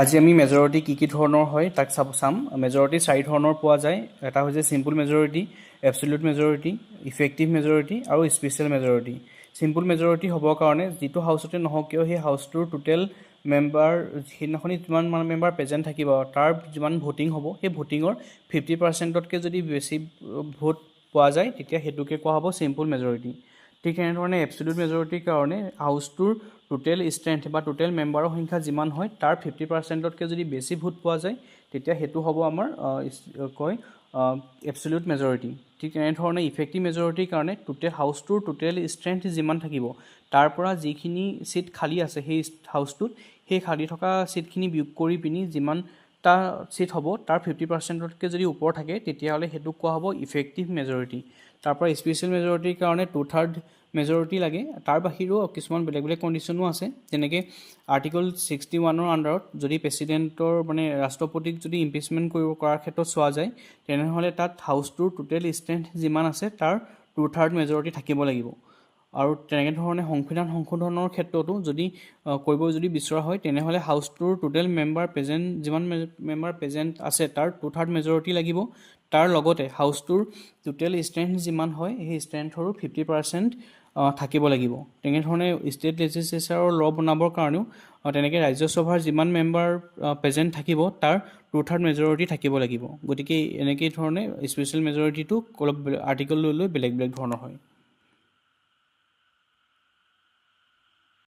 আজি আমি মেজৰিটি কি ধৰণৰ হয় তাক চাম। মেজৰিটি 4 ধৰণৰ পোৱা যায়। এটা হৈছে simple majority, absolute majority, effective majority আৰু স্পেচিয়েল মেজৰিটি। সিম্পল মেজৰিটি হ'বৰ কাৰণে যিটো হাউচতে নহওক কিয় সেই হাউচটোৰ টোটেল মেম্বাৰ সেইদিনাখনি যিমান মেম্বাৰ প্ৰেজেণ্ট থাকিব তাৰ যিমান ভোটিং হ'ব সেই ভোটিঙৰ 50%তকৈ যদি বেছি ভোট পোৱা যায় তেতিয়া সেইটোকে কোৱা হ'ব সিম্পল মেজৰিটি। ঠিক তেনেধৰণে এবসলিউট মেজৰিটিৰ কাৰণে হাউচটোৰ টোটেল ষ্ট্ৰেংথ বা টোটেল মেম্বাৰৰ সংখ্যা যিমান হয় তাৰ 50%তকৈ যদি বেছি ভোট পোৱা যায় তেতিয়া সেইটো হ'ব আমাৰ কয় এবসলিউট মেজৰিটি। ঠিক তেনেধৰণে ইফেক্টিভ মেজৰিটিৰ কাৰণে হাউচটোৰ টোটেল ষ্ট্ৰেংথ যিমান থাকিব তাৰ পৰা যিখিনি চিট খালী আছে সেই হাউচটোত সেই খালী থকা চিটখিনি বিয়োগ কৰি পিনি যিমানটা চিট হ'ব তাৰ 50%তকৈ যদি ওপৰ থাকে তেতিয়াহ'লে সেইটোক কোৱা হ'ব ইফেক্টিভ মেজৰিটি। তাৰপৰা স্পেচিয়েল মেজৰিটিৰ কাৰণে 2/3 মেজৰিটি লাগে। তাৰ বাহিৰেও কিছুমান বেলেগ বেলেগ কণ্ডিশ্যনো আছে, যেনেকৈ আৰ্টিকল 61ৰ আণ্ডাৰত যদি প্ৰেছিডেণ্টৰ ৰাষ্ট্ৰপতিক যদি ইম্পিচমেণ্ট কৰাৰ ক্ষেত্ৰত চোৱা যায় তেনেহ'লে তাত হাউচটোৰ টোটেল ষ্ট্ৰেংথ যিমান আছে তাৰ 2/3 মেজৰিটি থাকিব লাগিব। আৰু তেনেধৰণে সংবিধান সংশোধনৰ ক্ষেত্ৰতো যদি কৰিব বিচৰা হয় তেনেহ'লে হাউচটোৰ টোটেল যিমান মেম্বাৰ প্ৰেজেণ্ট আছে তাৰ 2/3 মেজৰিটি লাগিব। তাৰ লগতে হাউচটোৰ টোটেল ষ্ট্ৰেংথ যিমান হয় সেই ষ্ট্ৰেংথৰো 50% থাকিব লাগিব। তেনেধৰণে ষ্টেট লেজিসলেচাৰৰ ল বনাবৰ কাৰণেও তেনেকৈ ৰাজ্যসভাৰ যিমান মেম্বাৰ প্ৰেজেণ্ট থাকিব তাৰ 2/3 মেজৰিটি থাকিব লাগিব। গতিকে এনেকৈ ধৰণে স্পেচিয়েল মেজৰিটিটো অলপ আৰ্টিকল লৈ বেলেগ বেলেগ ধৰণৰ হয়।